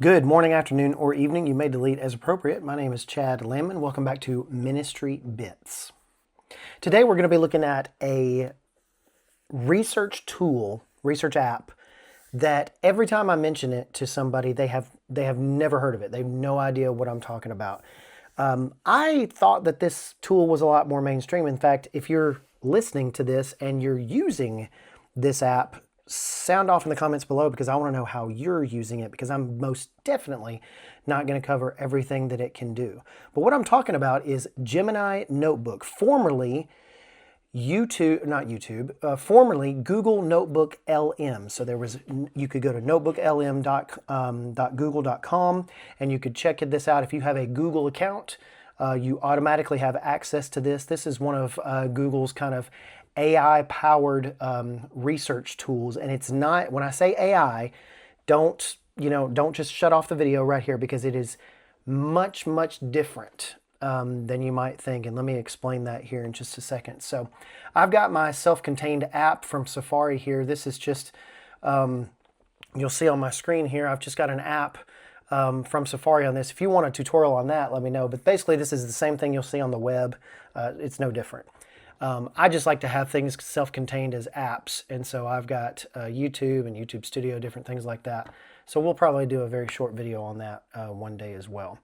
Good morning, afternoon, or evening. You may delete as appropriate. My name is Chad Landman. Welcome back to Ministry Bits. Today we're going to be looking at a research tool, research app that every time I mention it to somebody, they have never heard of it. They have no idea what I'm talking about. I thought that this tool was a lot more mainstream. In fact, if you're listening to this and you're using this app, sound off in the comments below because I want to know how you're using it, because I'm most definitely not going to cover everything that it can do. But what I'm talking about is Gemini Notebook, formerly formerly Google Notebook LM. So you could go to notebooklm.google.com and you could check this out. If you have a Google account, you automatically have access to this. This is one of Google's kind of AI-powered research tools, and it's not. When I say AI, don't just shut off the video right here, because it is much different than you might think. And let me explain that here in just a second. So I've got my self-contained app from Safari here. This is just, you'll see on my screen here, I've just got an app from Safari on this. If you want a tutorial on that, let me know. But basically this is the same thing you'll see on the web. It's no different. I just like to have things self-contained as apps. And so I've got YouTube and YouTube Studio, different things like that. So we'll probably do a very short video on that one day as well.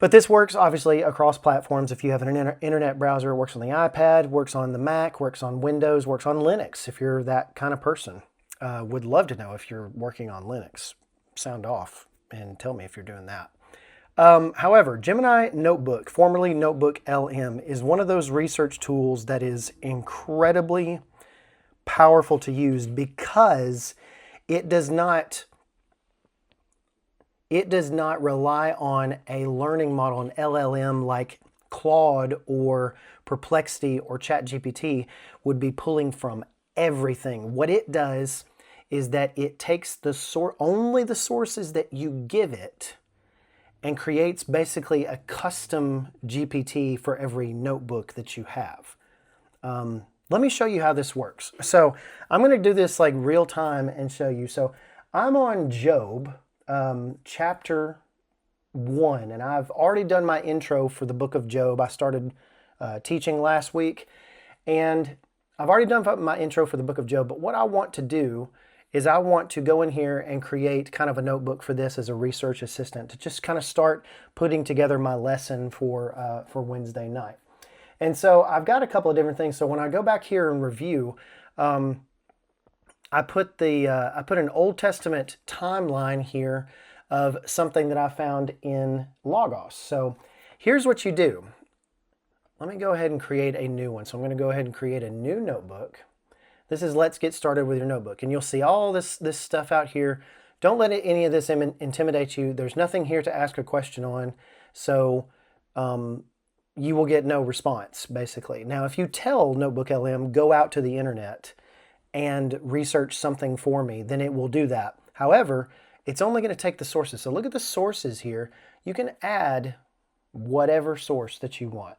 But this works obviously across platforms. If you have an internet browser, it works on the iPad, works on the Mac, works on Windows, works on Linux if you're that kind of person. Would love to know if you're working on Linux. Sound off and tell me if you're doing that. However, Gemini Notebook, formerly Notebook LM, is one of those research tools that is incredibly powerful to use because it does not rely on a learning model, an LLM like Claude or Perplexity or ChatGPT would be pulling from everything. What it does is that it takes only the sources that you give it and creates basically a custom GPT for every notebook that you have. Let me show you how this works. So I'm going to do this like real time and show you. So I'm on Job chapter 1, and I've already done my intro for the book of Job. I started teaching last week, and I've already done my intro for the book of Job. But what I want to do is I want to go in here and create kind of a notebook for this as a research assistant to just kind of start putting together my lesson for Wednesday night. And so I've got a couple of different things. So when I go back here and review, I put an Old Testament timeline here of something that I found in Logos. So here's what you do. Let me go ahead and create a new one. So I'm going to go ahead and create a new notebook. This is Let's Get Started with Your Notebook. And you'll see all this stuff out here. Don't let any of this intimidate you. There's nothing here to ask a question on. So you will get no response, basically. Now, if you tell Notebook LM, go out to the internet and research something for me, then it will do that. However, it's only going to take the sources. So look at the sources here. You can add whatever source that you want.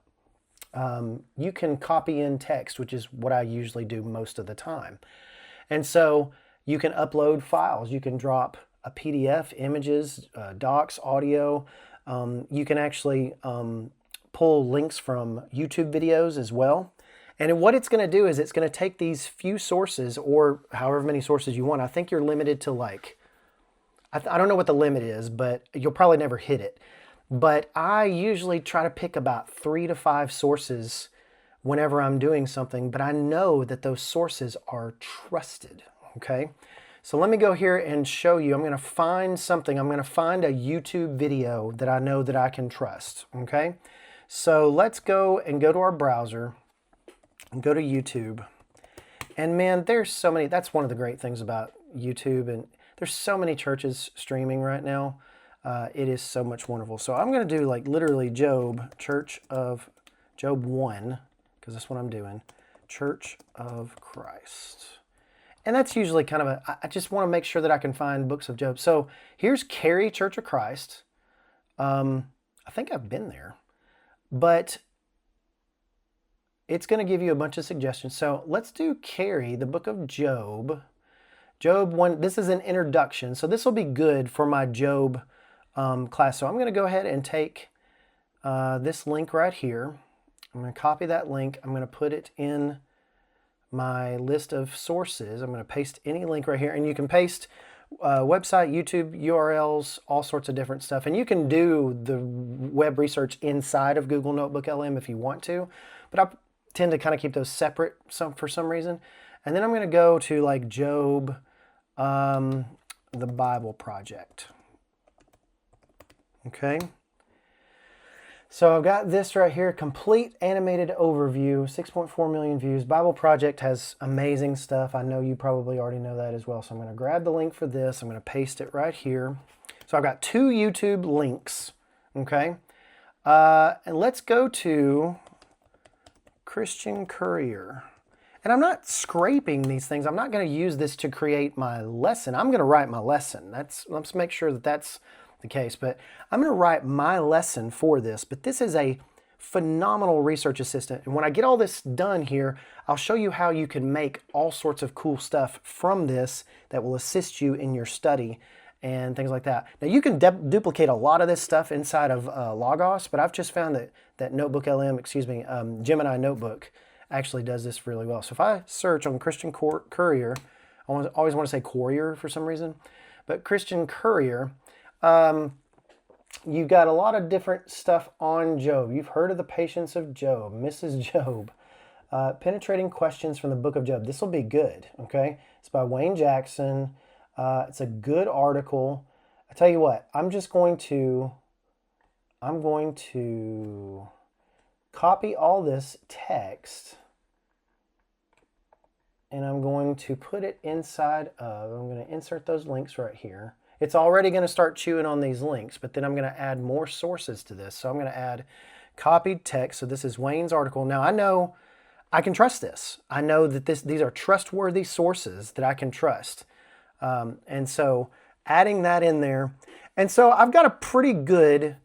You can copy in text, which is what I usually do most of the time. And so you can upload files. You can drop a PDF, images, docs, audio. You can actually pull links from YouTube videos as well. And what it's going to do is it's going to take these few sources, or however many sources you want. I think you're limited to like, I don't know what the limit is, but you'll probably never hit it. But I usually try to pick about 3 to 5 sources whenever I'm doing something, but I know that those sources are trusted, okay? So let me go here and show you. I'm going to find something. I'm going to find a YouTube video that I know that I can trust, okay? So let's go to our browser and go to YouTube. And man, there's so many. That's one of the great things about YouTube, and there's so many churches streaming right now. It is so much wonderful. So I'm going to do like literally Job 1, because that's what I'm doing. Church of Christ. And that's usually kind of I just want to make sure that I can find books of Job. So here's Cary Church of Christ. I think I've been there, but it's going to give you a bunch of suggestions. So let's do Cary, the book of Job, Job 1, this is an introduction, so this will be good for my Job class. So I'm going to go ahead and take this link right here. I'm going to copy that link. I'm going to put it in my list of sources. I'm going to paste any link right here, and you can paste website, YouTube URLs, all sorts of different stuff. And you can do the web research inside of Google Notebook LM if you want to, but I tend to kind of keep those separate for some reason. And then I'm going to go to like Job, the Bible Project. Okay. So I've got this right here, complete animated overview, 6.4 million views. Bible Project has amazing stuff. I know you probably already know that as well. So I'm going to grab the link for this. I'm going to paste it right here. So I've got 2 YouTube links, okay? And let's go to Christian Courier. And I'm not scraping these things. I'm not going to use this to create my lesson. I'm going to write my lesson. Let's make sure that that's the case, but I'm going to write my lesson for this. But this is a phenomenal research assistant, and when I get all this done here, I'll show you how you can make all sorts of cool stuff from this that will assist you in your study and things like that. Now you can duplicate a lot of this stuff inside of Logos, but I've just found that Notebook LM, Gemini Notebook actually does this really well. So if I search on Christian Courier, I always want to say Courier for some reason, but Christian Courier, you've got a lot of different stuff on Job. You've heard of the patience of Job, Mrs. Job, penetrating questions from the book of Job. This will be good, okay? It's by Wayne Jackson. It's a good article. I tell you what, I'm going to copy all this text and I'm going to put it inside of, I'm going to insert those links right here. It's already going to start chewing on these links, but then I'm going to add more sources to this. So I'm going to add copied text. So this is Wayne's article. Now I know I can trust this. I know that these are trustworthy sources that I can trust. And so adding that in there. And so I've got a pretty good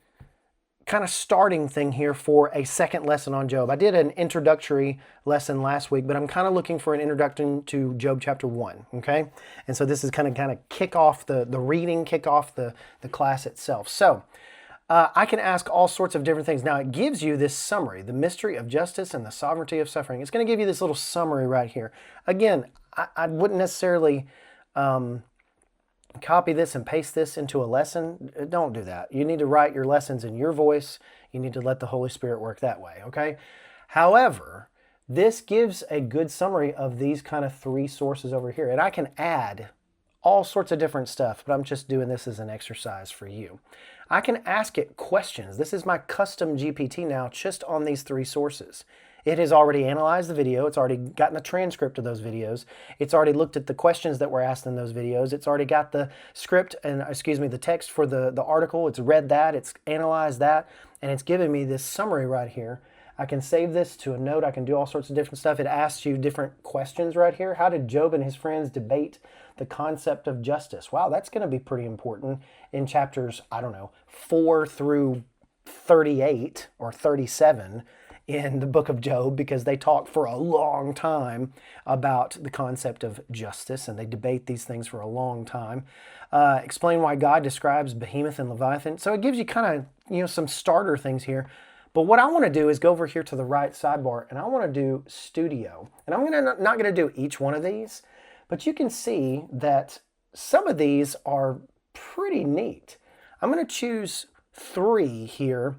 kind of starting thing here for a second lesson on Job. I did an introductory lesson last week, but I'm kind of looking for an introduction to Job chapter 1, okay? And so this is kind of kick off the reading, kick off the class itself. So I can ask all sorts of different things. Now it gives you this summary, the mystery of justice and the sovereignty of suffering. It's going to give you this little summary right here. Again, I wouldn't necessarily copy this and paste this into a lesson. Don't do that. You need to write your lessons in your voice. You need to let the Holy Spirit work that way, okay? However, this gives a good summary of these kind of 3 sources over here. And I can add all sorts of different stuff, but I'm just doing this as an exercise for you. I can ask it questions. This is my custom GPT now, just on these 3 sources. It has already analyzed the video. It's already gotten a transcript of those videos. It's already looked at the questions that were asked in those videos. It's already got the script and, the text for the article. It's read that. It's analyzed that. And it's given me this summary right here. I can save this to a note. I can do all sorts of different stuff. It asks you different questions right here. How did Job and his friends debate the concept of justice? Wow, that's going to be pretty important in chapters, 4 through 38 or 37 in the book of Job, because they talk for a long time about the concept of justice and they debate these things for a long time. Explain why God describes Behemoth and Leviathan. So it gives you kind of, some starter things here. But what I want to do is go over here to the right sidebar and I want to do Studio. And I'm not going to do each one of these, but you can see that some of these are pretty neat. I'm going to choose 3 here.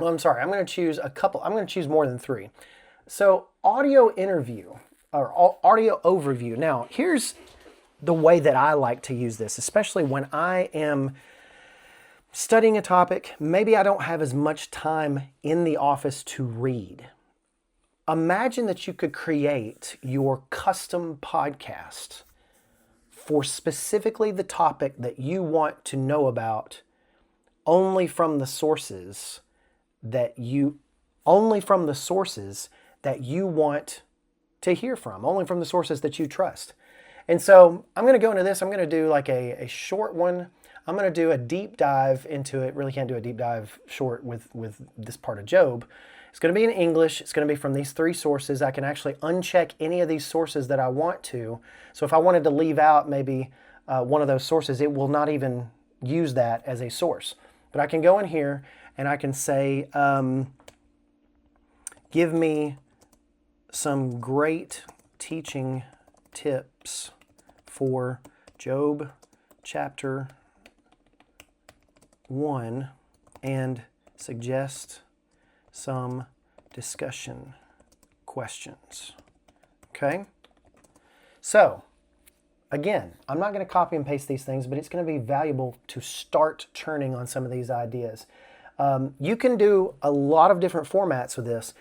Well, I'm sorry, I'm going to choose a couple. I'm going to choose more than 3. So audio interview or audio overview. Now, here's the way that I like to use this, especially when I am studying a topic. Maybe I don't have as much time in the office to read. Imagine that you could create your custom podcast for specifically the topic that you want to know about, only from the sources that you want to hear from, only from the sources that you trust. And so I'm going to go into this. I'm going to do like a short one. I'm going to do a deep dive into it. Really can't do a deep dive short with this part of Job. It's going to be in English. It's going to be from these 3 sources. I can actually uncheck any of these sources that I want to. So if I wanted to leave out maybe one of those sources, it will not even use that as a source. But I can go in here and I can say, give me some great teaching tips for Job chapter 1 and suggest some discussion questions. Okay? So, again, I'm not going to copy and paste these things, but it's going to be valuable to start churning on some of these ideas. You can do a lot of different formats with this.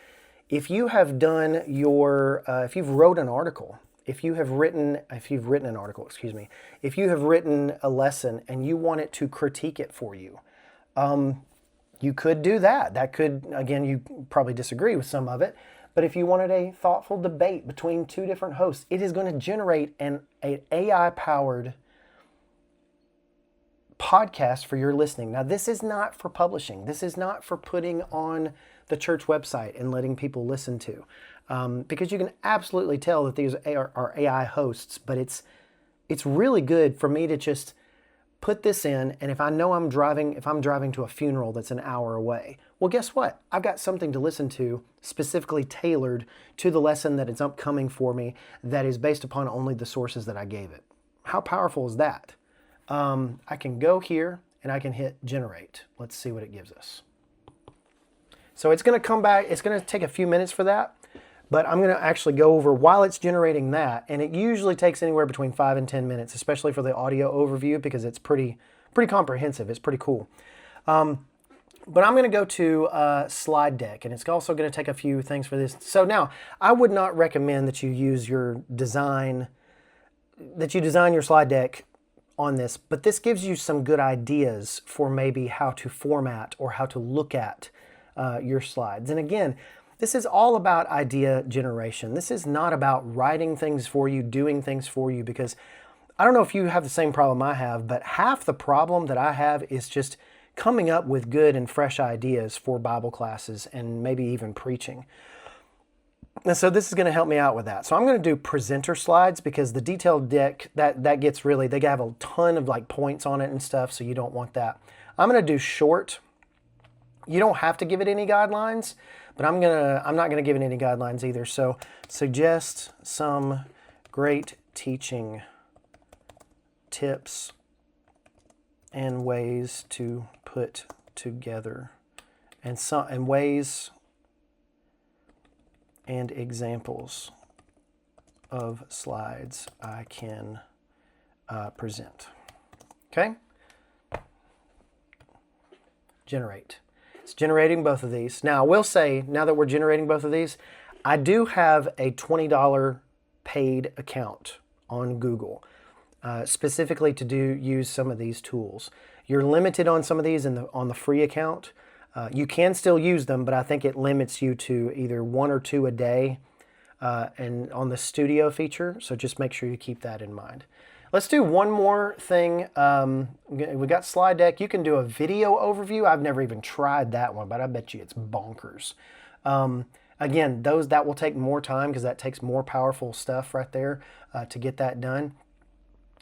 If you have done your, if you've wrote an article, if you have written an article, excuse me, if you have written a lesson and you want it to critique it for you, you could do that. That could, again, you probably disagree with some of it, but if you wanted a thoughtful debate between 2 different hosts, it is going to generate an AI-powered podcast for your listening. Now, this is not for publishing. This is not for putting on the church website and letting people listen to, because you can absolutely tell that these are AI hosts, but it's really good for me to just put this in, and if I know if I'm driving to a funeral that's an hour away, well, guess what? I've got something to listen to specifically tailored to the lesson that is upcoming for me that is based upon only the sources that I gave it. How powerful is that? I can go here and I can hit generate. Let's see what it gives us. So it's going to come back. It's going to take a few minutes for that, but I'm going to actually go over while it's generating that, and it usually takes anywhere between 5 and 10 minutes, especially for the audio overview, because it's pretty comprehensive. It's pretty cool. But I'm going to go to slide deck, and it's also going to take a few things for this. So now, I would not recommend that you use your design your slide deck on this, but this gives you some good ideas for maybe how to format or how to look at your slides. And again, this is all about idea generation. This is not about writing things for you, doing things for you, because I don't know if you have the same problem I have, but half the problem that I have is just coming up with good and fresh ideas for Bible classes and maybe even preaching. And so this is going to help me out with that. So I'm going to do presenter slides, because the detailed deck, that gets really, they have a ton of like points on it and stuff, so you don't want that. I'm going to do short. You don't have to give it any guidelines, but I'm not going to give it any guidelines either. So suggest some great teaching tips and ways to put together, and ways and examples of slides I can present. Okay? Generate. It's generating both of these. Now, I will say, now that we're generating both of these, I do have a $20 paid account on Google, specifically to use some of these tools. You're limited on some of these on the free account. You can still use them, but I think it limits you to either 1 or 2 a day, and on the studio feature, so just make sure you keep that in mind. Let's do one more thing. We got slide deck. You can do a video overview. I've never even tried that one, but I bet you it's bonkers. Again, that will take more time, because that takes more powerful stuff right there to get that done.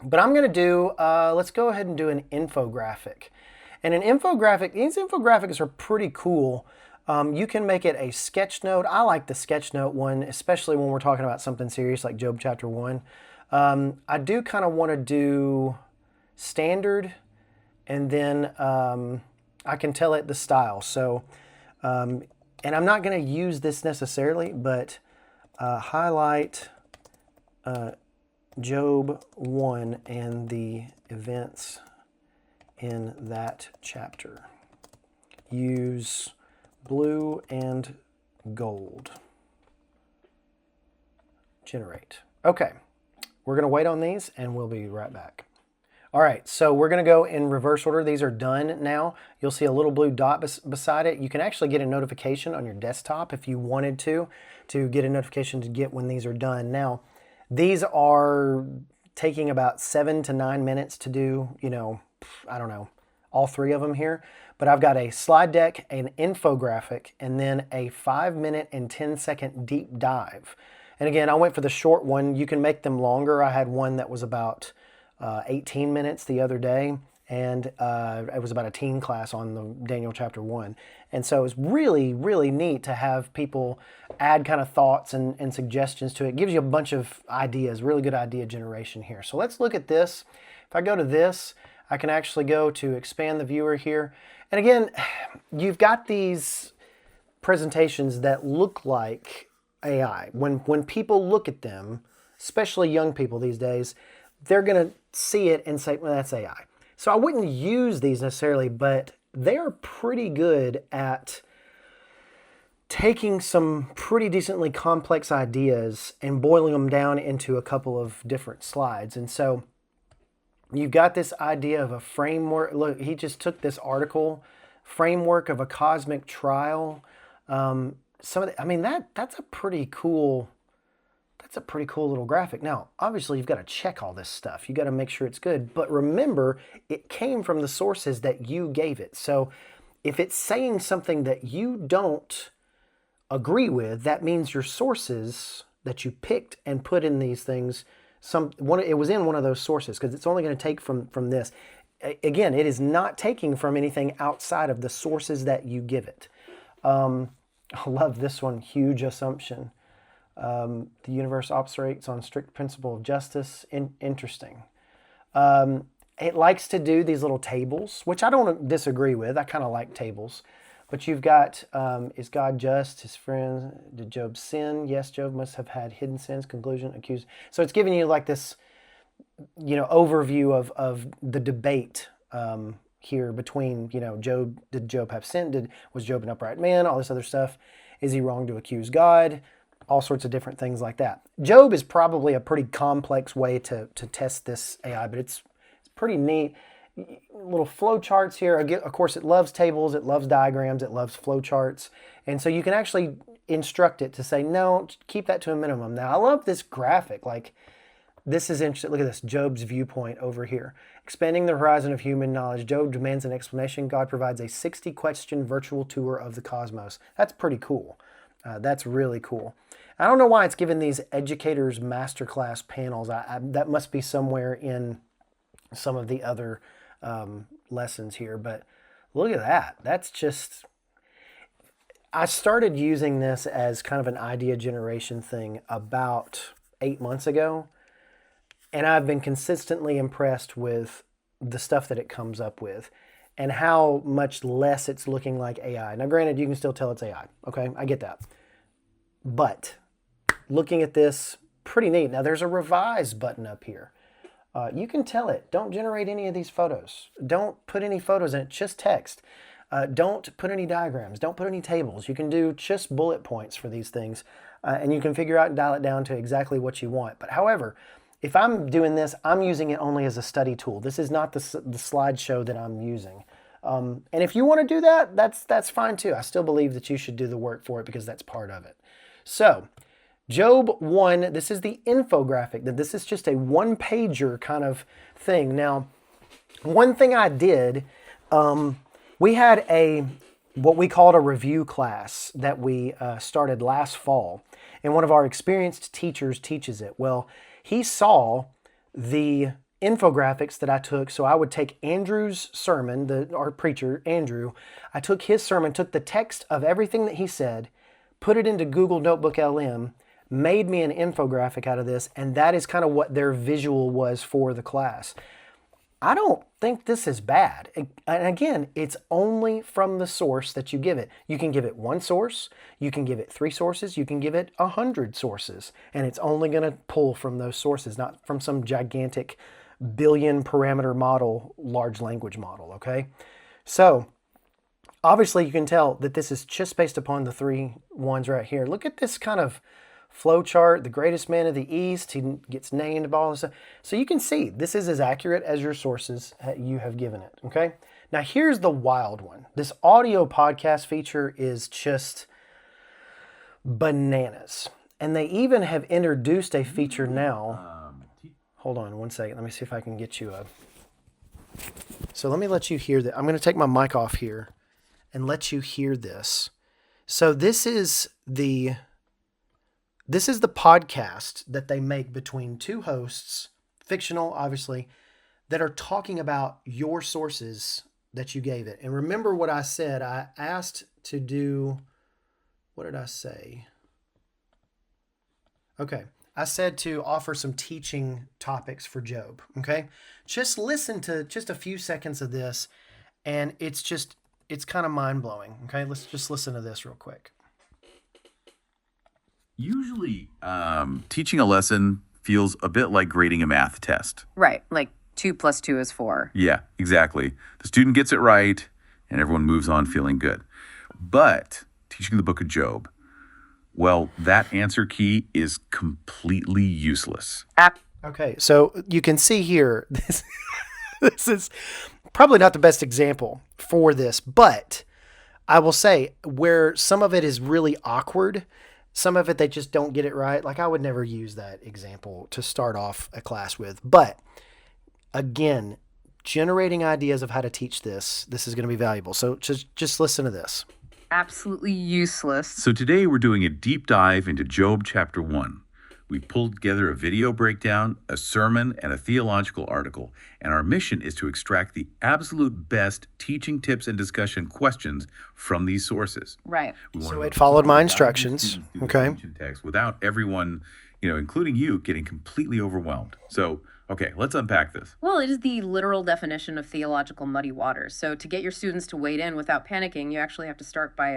But I'm going to do, let's go ahead and do an infographic. And an infographic, these infographics are pretty cool. You can make it a sketch note. I like the sketch note one, especially when we're talking about something serious like Job chapter 1. I do kind of want to do standard, and then I can tell it the style. So, and I'm not going to use this necessarily, but highlight Job 1 and the events in that chapter. Use blue and gold. Generate. Okay. We're going to wait on these, and we'll be right back. All right, so we're going to go in reverse order. These are done now. You'll see a little blue dot beside it. You can actually get a notification on your desktop if you wanted to get a notification to get when these are done. Now, these are taking about 7 to 9 minutes to do, I don't know, all three of them here, but I've got a slide deck, an infographic, and then a 5-minute and 10-second deep dive. And again, I went for the short one. You can make them longer. I had one that was about 18 minutes the other day, and it was about a teen class on the Daniel chapter 1. And so it was really, really neat to have people add kind of thoughts and suggestions to it. It gives you a bunch of ideas, really good idea generation here. So let's look at this. If I go to this, I can actually go to expand the viewer here. And again, you've got these presentations that look like AI. When people look at them, especially young people these days, they're going to see it and say, well, that's AI. So I wouldn't use these necessarily, but they're pretty good at taking some pretty decently complex ideas and boiling them down into a couple of different slides. And so you've got this idea of a framework. Look, he just took this article, framework of a cosmic trial. That's a pretty cool little graphic. Now, obviously, you've got to check all this stuff. You got to make sure it's good. But remember, it came from the sources that you gave it. So if it's saying something that you don't agree with, that means your sources that you picked and put in these things, it was in one of those sources, because it's only going to take from this. Again, it is not taking from anything outside of the sources that you give it. I love this one, huge assumption. The universe operates on strict principle of justice. Interesting. It likes to do these little tables, which I don't disagree with. I kind of like tables. But you've got, is God just? His friends, did Job sin? Yes, Job must have had hidden sins. Conclusion, accused. So it's giving you like this, overview of the debate here between, Job. Did Job have sin? Was Job an upright man? All this other stuff. Is he wrong to accuse God? All sorts of different things like that. Job is probably a pretty complex way to test this AI, but it's pretty neat. Little flow charts here. Of course, it loves tables, it loves diagrams, it loves flow charts. And so you can actually instruct it to say, no, keep that to a minimum. Now, I love this graphic. Like, this is interesting. Look at this, Job's viewpoint over here. Expanding the horizon of human knowledge, Job demands an explanation. God provides a 60-question virtual tour of the cosmos. That's pretty cool. That's really cool. I don't know why it's given these educators masterclass panels. That must be somewhere in some of the other lessons here, but look at that. That's just, I started using this as kind of an idea generation thing about 8 months ago, and I've been consistently impressed with the stuff that it comes up with and how much less it's looking like AI. Now, granted, you can still tell it's AI. Okay, I get that. But looking at this, pretty neat. Now, there's a revise button up here. You can tell it, don't generate any of these photos. Don't put any photos in it, just text. Don't put any diagrams. Don't put any tables. You can do just bullet points for these things, and you can figure out and dial it down to exactly what you want. But however, if I'm doing this, I'm using it only as a study tool. This is not the slideshow that I'm using. And if you want to do that, that's fine too. I still believe that you should do the work for it because that's part of it. So, Job 1, this is the infographic. This is just a one-pager kind of thing. Now, one thing I did, we had what we called a review class that we started last fall. And one of our experienced teachers teaches it. Well, he saw the infographics that I took. So I would take Andrew's sermon, our preacher, Andrew. I took his sermon, took the text of everything that he said, put it into Google Notebook LM, made me an infographic out of this, and that is kind of what their visual was for the class. I don't think this is bad. And again, it's only from the source that you give it. You can give it one source, you can give it 3 sources, you can give it 100 sources, and it's only going to pull from those sources, not from some gigantic billion parameter model, large language model, okay? So, obviously you can tell that this is just based upon the 3 ones right here. Look at this kind of flow chart, the greatest man of the East, he gets named by all this stuff. So you can see this is as accurate as your sources you have given it, okay? Now here's the wild one. This audio podcast feature is just bananas. And they even have introduced a feature now. Hold on one second. Let me see if I can get you a... So let me let you hear that. I'm going to take my mic off here and let you hear this. So this is the podcast that they make between two hosts, fictional, obviously, that are talking about your sources that you gave it. And remember what I said. I asked to do, what did I say? Okay. I said to offer some teaching topics for Job. Okay. Just listen to just a few seconds of this, and it's kind of mind blowing. Okay. Let's just listen to this real quick. Usually, teaching a lesson feels a bit like grading a math test. Right. Like 2 + 2 is 4. Yeah, exactly. The student gets it right, and everyone moves on feeling good. But teaching the book of Job, well, that answer key is completely useless. Okay, so you can see here, this is probably not the best example for this, but I will say where some of it is really awkward, some of it they just don't get it right. Like I would never use that example to start off a class with. But again, generating ideas of how to teach this is going to be valuable. So just listen to this. Absolutely useless. So today we're doing a deep dive into Job chapter 1. We pulled together a video breakdown, a sermon, and a theological article. And our mission is to extract the absolute best teaching tips and discussion questions from these sources. Right. So it followed my instructions. Okay. Text without everyone, including you, getting completely overwhelmed. So, okay, let's unpack this. Well, it is the literal definition of theological muddy waters. So to get your students to wade in without panicking, you actually have to start by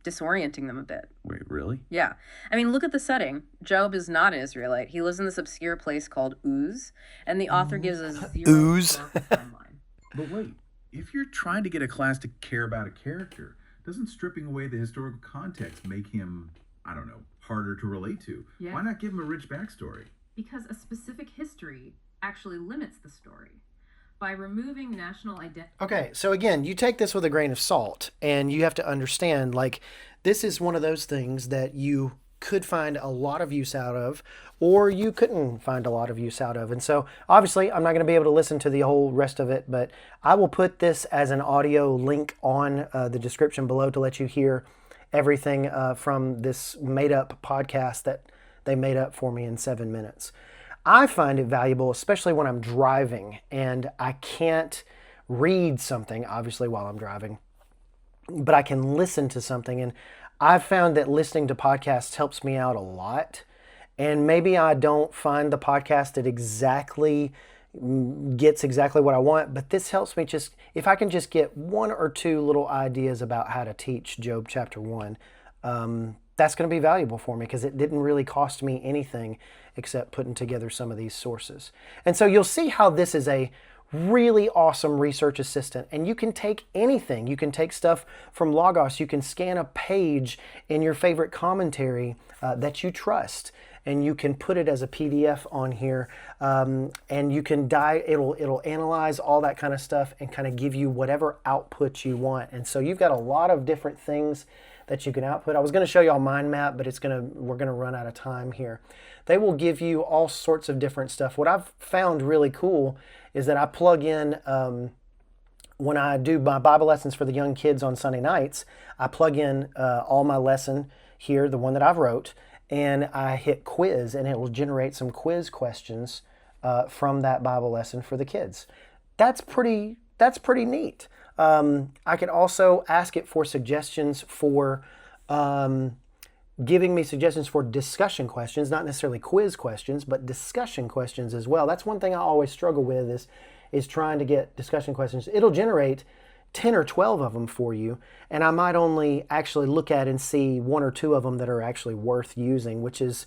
disorienting them a bit. Wait, really? Yeah. I mean, look at the setting. Job is not an Israelite. He lives in this obscure place called Uz, and the author gives us zero timeline. But wait, if you're trying to get a class to care about a character, doesn't stripping away the historical context make him, harder to relate to? Yeah. Why not give him a rich backstory? Because a specific history actually limits the story. By removing national identity. Okay, so again, you take this with a grain of salt, and you have to understand, like, this is one of those things that you could find a lot of use out of, or you couldn't find a lot of use out of. And so, obviously, I'm not going to be able to listen to the whole rest of it, but I will put this as an audio link on the description below to let you hear everything from this made-up podcast that they made up for me in 7 minutes. I find it valuable, especially when I'm driving and I can't read something, obviously, while I'm driving, but I can listen to something. And I've found that listening to podcasts helps me out a lot. And maybe I don't find the podcast that exactly gets exactly what I want, but this helps me just, if I can just get 1 or 2 little ideas about how to teach Job chapter 1, that's going to be valuable for me because it didn't really cost me anything except putting together some of these sources. And so you'll see how this is a really awesome research assistant, and you can take anything. You can take stuff from Logos. You can scan a page in your favorite commentary that you trust, and you can put it as a PDF on here, and you can it'll analyze all that kind of stuff and kind of give you whatever output you want. And so you've got a lot of different things that you can output. I was going to show y'all mind map, but we're going to run out of time here. They will give you all sorts of different stuff. What I've found really cool is that I plug in, when I do my Bible lessons for the young kids on Sunday nights, I plug in all my lesson here, the one that I've wrote, and I hit quiz, and it will generate some quiz questions from that Bible lesson for the kids. That's pretty neat. I can also ask it for suggestions for giving me suggestions for discussion questions, not necessarily quiz questions, but discussion questions as well. That's one thing I always struggle with is trying to get discussion questions. It'll generate 10 or 12 of them for you, and I might only actually look at and see 1 or 2 of them that are actually worth using, which is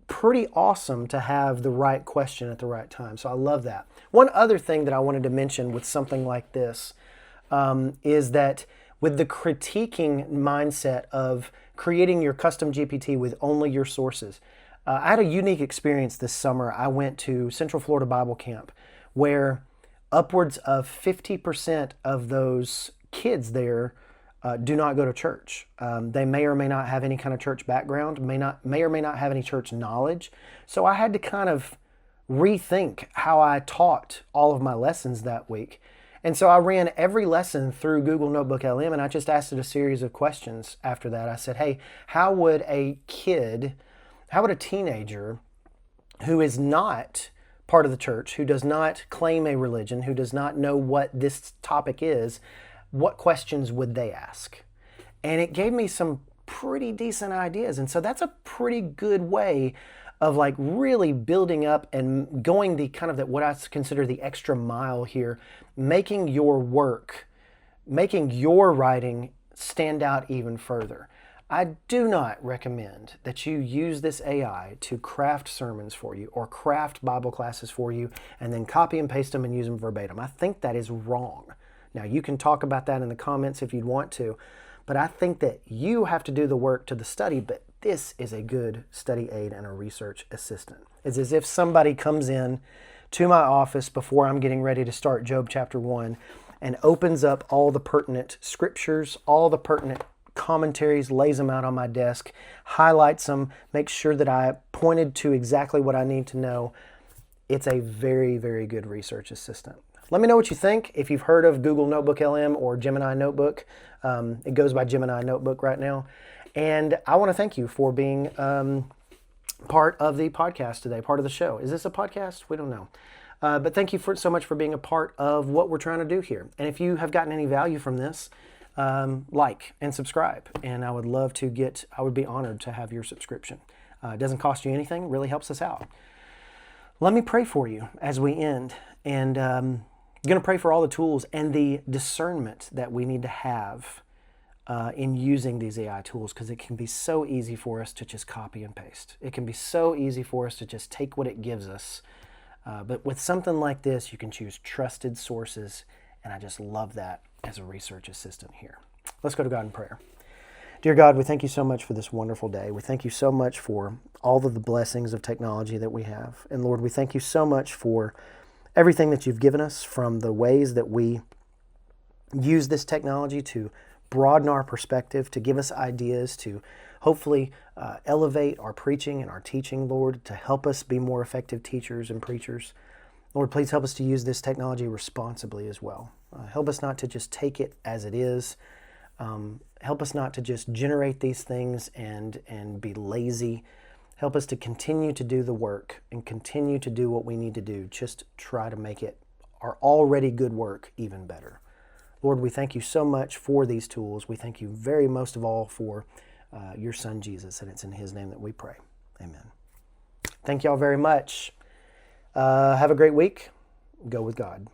pretty awesome to have the right question at the right time. So I love that. One other thing that I wanted to mention with something like this is that with the critiquing mindset of creating your custom GPT with only your sources, I had a unique experience this summer. I went to Central Florida Bible Camp where upwards of 50% of those kids there do not go to church. They may or may not have any kind of church background, may or may not have any church knowledge. So I had to kind of rethink how I taught all of my lessons that week. And so I ran every lesson through Google Notebook LM, and I just asked it a series of questions after that. I said, hey, how would a teenager who is not part of the church, who does not claim a religion, who does not know what this topic is, what questions would they ask? And it gave me some pretty decent ideas. And so that's a pretty good way of like really building up and going the kind of that what I consider the extra mile here, making your work, making your writing stand out even further. I do not recommend that you use this AI to craft sermons for you or craft Bible classes for you and then copy and paste them and use them verbatim. I think that is wrong. Now, you can talk about that in the comments if you'd want to, but I think that you have to do the work to the study, but this is a good study aid and a research assistant. It's as if somebody comes in to my office before I'm getting ready to start Job chapter 1 and opens up all the pertinent scriptures, all the pertinent commentaries, lays them out on my desk, highlights them, makes sure that I pointed to exactly what I need to know. It's a very, very good research assistant. Let me know what you think. If you've heard of Google Notebook LM or Gemini Notebook, it goes by Gemini Notebook right now. And I want to thank you for being part of the podcast today, part of the show. Is this a podcast? We don't know. But thank you so much for being a part of what we're trying to do here. And if you have gotten any value from this, like and subscribe. And I would be honored to have your subscription. It doesn't cost you anything, really helps us out. Let me pray for you as we end. And I'm going to pray for all the tools and the discernment that we need to have in using these AI tools, because it can be so easy for us to just copy and paste. It can be so easy for us to just take what it gives us. But with something like this, you can choose trusted sources, and I just love that as a research assistant here. Let's go to God in prayer. Dear God, we thank you so much for this wonderful day. We thank you so much for all of the blessings of technology that we have. And Lord, we thank you so much for everything that you've given us, from the ways that we use this technology to broaden our perspective, to give us ideas, to hopefully elevate our preaching and our teaching, Lord, to help us be more effective teachers and preachers. Lord, please help us to use this technology responsibly as well. Help us not to just take it as it is. Help us not to just generate these things and be lazy. Help us to continue to do the work and continue to do what we need to do. Just try to make it our already good work even better. Lord, we thank you so much for these tools. We thank you very most of all for your son, Jesus, and it's in his name that we pray. Amen. Thank y'all very much. Have a great week. Go with God.